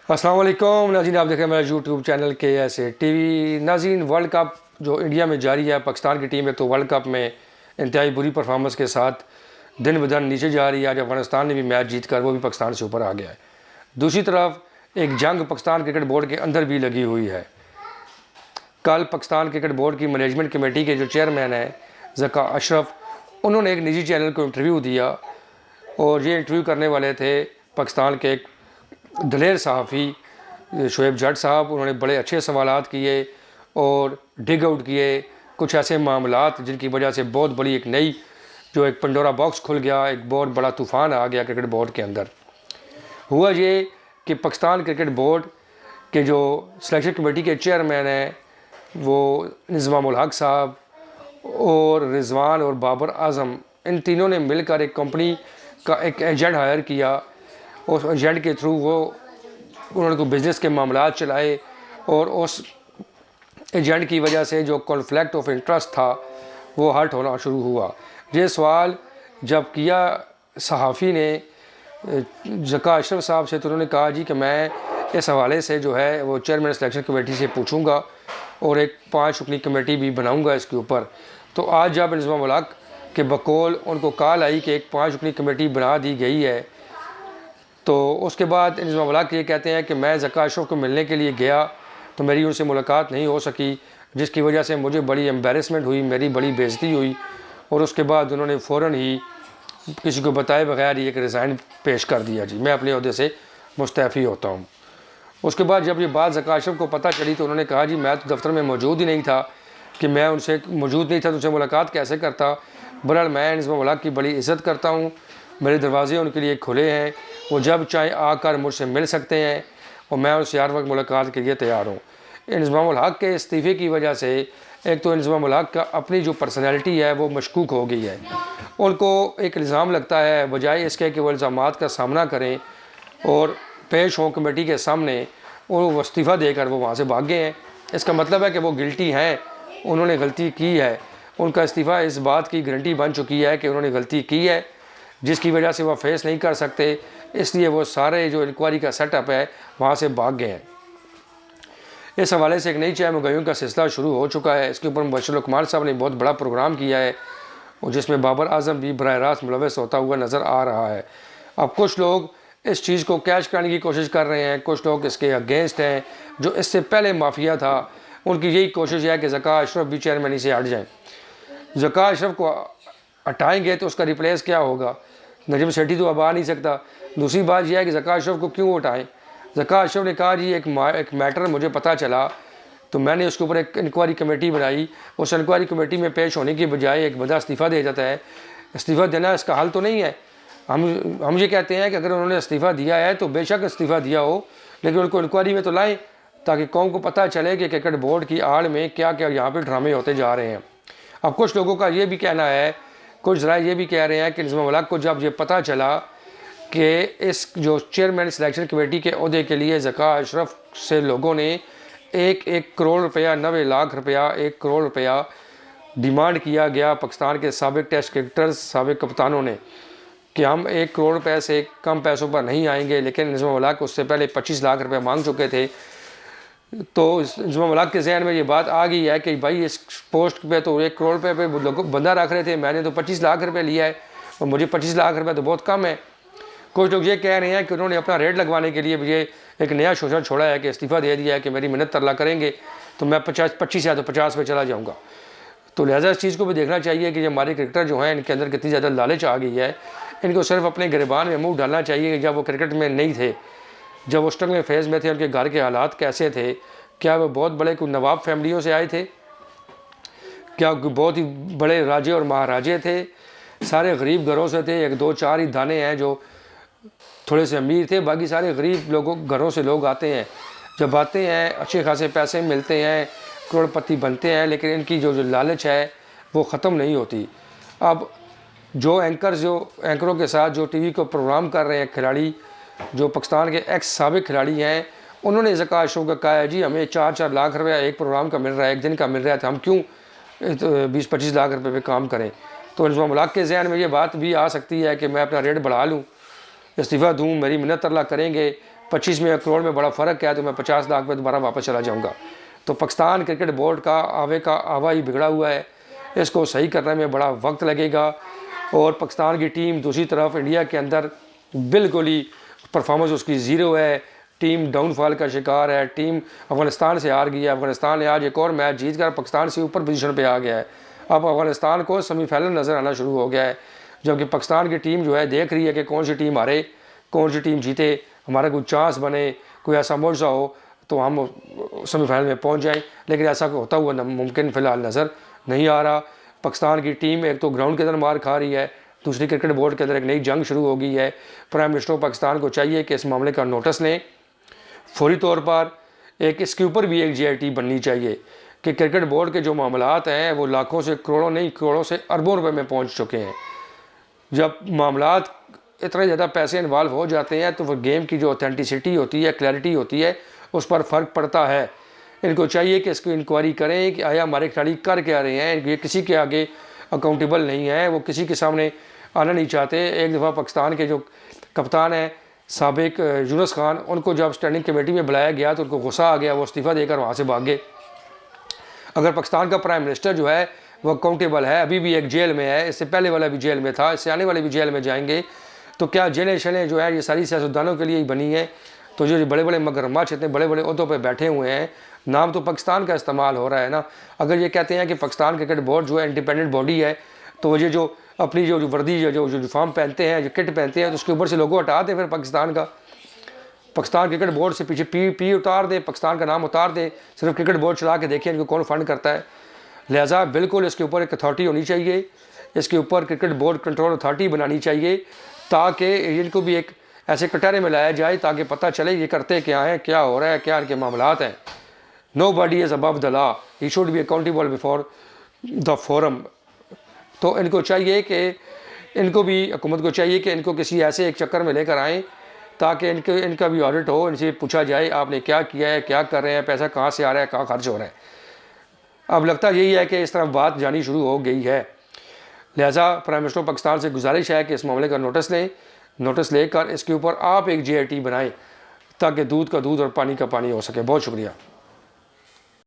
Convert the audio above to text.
अस्सलाम वालेकुम नाज़रीन, आप देख रहे हैं मेरा यूट्यूब चैनल KSA TV। नाज़रीन, वर्ल्ड कप जो इंडिया में जारी है, पाकिस्तान की टीम एक तो वर्ल्ड कप में इंतहाई बुरी परफॉर्मेंस के साथ दिन ब दिन नीचे जा रही है। आज अफगानिस्तान ने भी मैच जीत कर वो भी पाकिस्तान से ऊपर आ गया है। दूसरी तरफ एक जंग पाकिस्तान क्रिकेट बोर्ड के अंदर भी लगी हुई है। कल पाकिस्तान क्रिकेट बोर्ड की मैनेजमेंट कमेटी के जो चेयरमैन है ज़का अशरफ, उन्होंने एक निजी चैनल को इंटरव्यू दिया और ये इंटरव्यू करने वाले थे पाकिस्तान के एक दलेर सहाफ़ी शोएब जट साहब। उन्होंने बड़े अच्छे सवालात किए और डिग आउट किए कुछ ऐसे मामलात जिनकी वजह से बहुत बड़ी एक नई जो एक पंडोरा बॉक्स खुल गया, एक बहुत बड़ा तूफ़ान आ गया क्रिकेट बोर्ड के अंदर। हुआ ये कि पाकिस्तान क्रिकेट बोर्ड के जो सिलेक्शन कमेटी के चेयरमैन हैं वो निज़ामुल हक साहब और रिजवान और बाबर आज़म, इन तीनों ने मिलकर एक कंपनी का एक एजेंट हायर किया। उस एजेंट के थ्रू वो उन्होंने कोई बिज़नेस के मामलात चलाए और उस एजेंट की वजह से जो कॉन्फ्लिक्ट ऑफ इंटरेस्ट था वो हर्ट होना शुरू हुआ। ये सवाल जब किया सहाफ़ी ने ज़का अशरफ साहब से, तो उन्होंने कहा जी कि मैं इस हवाले से जो है वो चेयरमैन सिलेक्शन कमेटी से पूछूंगा और एक 5 रुकनी कमेटी भी बनाऊंगा इसके ऊपर। तो आज जब निज़ामुल हक के बकौल उनको कॉल आई कि एक 5 रुकनी कमेटी बना दी गई है, तो उसके बाद निज़ामुल हक ये कहते हैं कि मैं ज़का अशरफ को मिलने के लिए गया तो मेरी उनसे मुलाकात नहीं हो सकी, जिसकी वजह से मुझे बड़ी एम्बेरसमेंट हुई, मेरी बड़ी बेइज्जती हुई। और उसके बाद उन्होंने फ़ौरन ही किसी को बताए बगैर ही एक रिज़ाइन पेश कर दिया, जी मैं अपने अहदे से मुस्तफ़ी होता हूँ। उसके बाद जब ये बात ज़का अशरफ को पता चली तो उन्होंने कहा जी मैं तो दफ्तर में मौजूद ही नहीं था, कि मैं उनसे मौजूद नहीं था तो उनसे मुलाकात कैसे करता। बहरहाल मैं निज़ामुल हक की बड़ी इज़्ज़त करता हूँ, मेरे दरवाज़े उनके लिए खुले हैं, वो जब चाहे आकर मुझसे मिल सकते हैं और मैं उनसे हर वक्त मुलाकात के लिए तैयार हूँ। निज़ामुल हक के इस्तीफ़े की वजह से एक तो निज़ामुल हक का अपनी जो पर्सनैलिटी है वो मशकूक हो गई है। उनको एक इल्ज़ाम लगता है, बजाय इसके कि वो इल्ज़ामात का सामना करें और पेश हों कमेटी के सामने, और वो इस्तीफ़ा देकर वो वहाँ से भाग गए हैं। इसका मतलब है कि वो गिल्टी हैं, उन्होंने गलती की है। उनका इस्तीफ़ा इस बात की गारंटी बन चुकी है कि उन्होंने गलती की है, जिसकी वजह से वह फेस नहीं कर सकते, इसलिए वो सारे जो इंक्वायरी का सेटअप है वहाँ से भाग गए हैं। इस हवाले से एक नई चाय मंगाइयों का सिलसिला शुरू हो चुका है। इसके ऊपर मुबश्शिर लुकमान साहब ने बहुत बड़ा प्रोग्राम किया है और जिसमें बाबर आज़म भी बराह रास्त मुलव्वस होता हुआ नज़र आ रहा है। अब कुछ लोग इस चीज़ को कैच करने की कोशिश कर रहे हैं, कुछ लोग इसके अगेंस्ट हैं। जो इससे पहले माफिया था उनकी यही कोशिश है कि ज़का अशरफ भी चेयरमैनी से हट जाएँ। ज़का अशरफ को हटाएंगे तो उसका रिप्लेस क्या होगा? नजम सेठी तो अब आ नहीं सकता। दूसरी बात यह है कि ज़का अशरफ को क्यों उठाएं? ज़का अशरफ ने कहा जी एक मैटर मुझे पता चला तो मैंने उसके ऊपर एक इंक्वायरी कमेटी बनाई। उस इंक्वायरी कमेटी में पेश होने की बजाय एक बंदा इस्तीफ़ा दे जाता है। इस्तीफ़ा देना इसका हल तो नहीं है। हम ये कहते हैं कि अगर उन्होंने इस्तीफ़ा दिया है तो बेशक इस्तीफ़ा दिया हो, लेकिन उनको इंक्वायरी में तो लाएँ ताकि कौम को पता चले कि क्रिकेट बोर्ड की आड़ में क्या क्या यहाँ पर ड्रामे होते जा रहे हैं। अब कुछ लोगों का ये भी कहना है, कुछ ज़रा ये भी कह रहे हैं कि निज़ामुल हक को जब ये पता चला कि इस जो चेयरमैन सिलेक्शन कमेटी के ओहदे के लिए ज़का अशरफ से लोगों ने 1 करोड़ रुपया, 90 लाख रुपया, 1 करोड़ रुपया डिमांड किया गया पाकिस्तान के साबिक टेस्ट क्रिकेटर्स, साबिक कप्तानों ने, कि हम 1 करोड़ रुपये से कम पैसों पर नहीं आएंगे। लेकिन निज़ामुल हक उससे पहले 25 लाख रुपये मांग चुके थे। तो निज़ामुल हक के जहन में ये बात आ गई है कि भाई इस पोस्ट पे तो 1 करोड़ रुपये पे लोग बंदा रख रहे थे, मैंने तो 25 लाख रुपये लिया है और मुझे 25 लाख रुपये तो बहुत कम है। कुछ लोग ये कह रहे हैं कि उन्होंने अपना रेट लगवाने के लिए मुझे एक नया शोषण छोड़ा है कि इस्तीफ़ा दे दिया है कि मेरी मिन्नत तरला करेंगे तो मैं 25 या तो 50 पे चला जाऊँगा। तो लिहाजा इस चीज़ को भी देखना चाहिए कि हमारे क्रिकेटर जो हैं इनके अंदर कितनी ज़्यादा लालच आ गई है। इनको सिर्फ अपने गिरबान में मुँह डालना चाहिए कि जब वो क्रिकेट में नहीं थे, जब वो स्ट्रगलिंग फेज़ में थे, उनके घर के हालात कैसे थे, क्या वो बहुत बड़े कोई नवाब फैमिलियों से आए थे, क्या बहुत ही बड़े राजे और महाराजे थे, सारे गरीब घरों से थे। 1 2 4 ही दाने हैं जो थोड़े से अमीर थे, बाकी सारे गरीब लोगों घरों से लोग आते हैं। जब आते हैं अच्छे खासे पैसे मिलते हैं, करोड़पति बनते हैं, लेकिन इनकी जो लालच है वो ख़त्म नहीं होती। अब जो एंकरों के साथ जो टीवी को प्रोग्राम कर रहे हैं खिलाड़ी, जो पाकिस्तान के एक्स साबिक खिलाड़ी हैं, उन्होंने ज़का अशरफ का कहा है जी हमें 4-4 लाख रुपया एक प्रोग्राम का मिल रहा है, एक दिन का मिल रहा है, तो हम क्यों 20-25 लाख रुपये पे काम करें? तो निज़ामुल हक के जहन में ये बात भी आ सकती है कि मैं अपना रेट बढ़ा लूँ, इस्तीफ़ा दूँ, मेरी मिन्नत तरला करेंगे, 25 में करोड़ में बड़ा फ़र्क है, तो मैं 50 लाख पे दोबारा वापस चला जाऊँगा। तो पाकिस्तान क्रिकेट बोर्ड का आवा ही बिगड़ा हुआ है, इसको सही करने में बड़ा वक्त लगेगा। और पाकिस्तान की टीम दूसरी तरफ इंडिया के अंदर बिल्कुल ही परफॉर्मेंस उसकी ज़ीरो है, टीम डाउनफॉल का शिकार है, टीम अफ़गानिस्तान से हार गई है। अफ़गानिस्तान ने आज एक और मैच जीत कर पाकिस्तान से ऊपर पोजीशन पे आ गया है। अब अफ़गानिस्तान को सेमीफाइनल नज़र आना शुरू हो गया है, जबकि पाकिस्तान की टीम जो है देख रही है कि कौन सी टीम हारे, कौन सी टीम जीते, हमारा कोई चांस बने, कोई ऐसा मौजूदा हो तो हम सेमीफाइनल में पहुंच जाएं। लेकिन ऐसा होता हुआ मुमकिन फ़िलहाल नज़र नहीं आ रहा। पाकिस्तान की टीम एक तो ग्राउंड के अंदर मार खा रही है, दूसरी क्रिकेट बोर्ड के अंदर एक नई जंग शुरू हो गई है। प्राइम मिनिस्टर पाकिस्तान को चाहिए कि इस मामले का नोटिस लें फौरी तौर पर। इसके ऊपर भी एक GIT बननी चाहिए कि क्रिकेट बोर्ड के जो मामलात हैं वो लाखों से करोड़ों नहीं, करोड़ों से अरबों रुपए में पहुंच चुके हैं। जब मामलात इतने ज़्यादा पैसे इन्वॉल्व हो जाते हैं तो वो गेम की जो ऑथेंटिसिटी होती है, क्लैरिटी होती है, उस पर फ़र्क पड़ता है। इनको चाहिए कि इसकी इंक्वायरी करें कि आया हमारे खिलाड़ी कर क्या रहे हैं। ये किसी के आगे अकाउंटेबल नहीं है, वो किसी के सामने आना नहीं चाहते। एक दफ़ा पाकिस्तान के जो कप्तान हैं साबिक यूनुस खान, उनको जब स्टैंडिंग कमेटी में बुलाया गया तो उनको गुस्सा आ गया, वो इस्तीफ़ा देकर वहाँ से भाग गए। अगर पाकिस्तान का प्राइम मिनिस्टर जो है वो अकाउंटेबल है, अभी भी एक जेल में है, इससे पहले वाला भी जेल में था, इससे आने वाले भी जेल में जाएंगे, तो क्या जेलें शलें जो है ये सारी सियासतदानों के लिए ही बनी है? तो जो बड़े बड़े मगरमच्छ इतने बड़े बड़े ओहदों पर बैठे हुए हैं, नाम तो पाकिस्तान का इस्तेमाल हो रहा है ना। अगर ये कहते हैं कि पाकिस्तान क्रिकेट बोर्ड जो है इंडिपेंडेंट बॉडी है, तो ये जो अपनी जो वर्दी जो यूनिफॉर्म पहनते हैं, जो किट पहनते हैं, तो उसके ऊपर से लोगो हटा दें। फिर पाकिस्तान क्रिकेट बोर्ड से पीछे पी उतार दे, पाकिस्तान का नाम उतार दे, सिर्फ क्रिकेट बोर्ड चला के देखिए इनको कौन फंड करता है। लिहाजा बिल्कुल इसके ऊपर एक अथॉरिटी होनी चाहिए, इसके ऊपर क्रिकेट बोर्ड कंट्रोल अथॉरिटी बनानी चाहिए, ताकि इनको भी एक ऐसे कटहरे में लाया जाए ताकि पता चले ये करते क्या हैं, क्या हो रहा है, क्या इनके मामलात हैं। Nobody is above the law, he should be accountable before the forum। तो इनको चाहिए कि इनको भी हुकूमत को चाहिए कि इनको किसी ऐसे एक चक्कर में लेकर आएँ ताकि इनका भी ऑडिट हो, इनसे पूछा जाए आपने क्या किया है, क्या कर रहे हैं, पैसा कहाँ से आ रहा है, कहाँ खर्च हो रहा है। अब लगता यही है कि इस तरफ बात जानी शुरू हो गई है। लिहाजा प्राइम मिनिस्टर पाकिस्तान से गुजारिश है कि इस मामले का नोटिस लें, नोटिस लेकर इसके ऊपर आप एक GIT बनाएं ताकि दूध का दूध और पानी का पानी हो सके। बहुत शुक्रिया।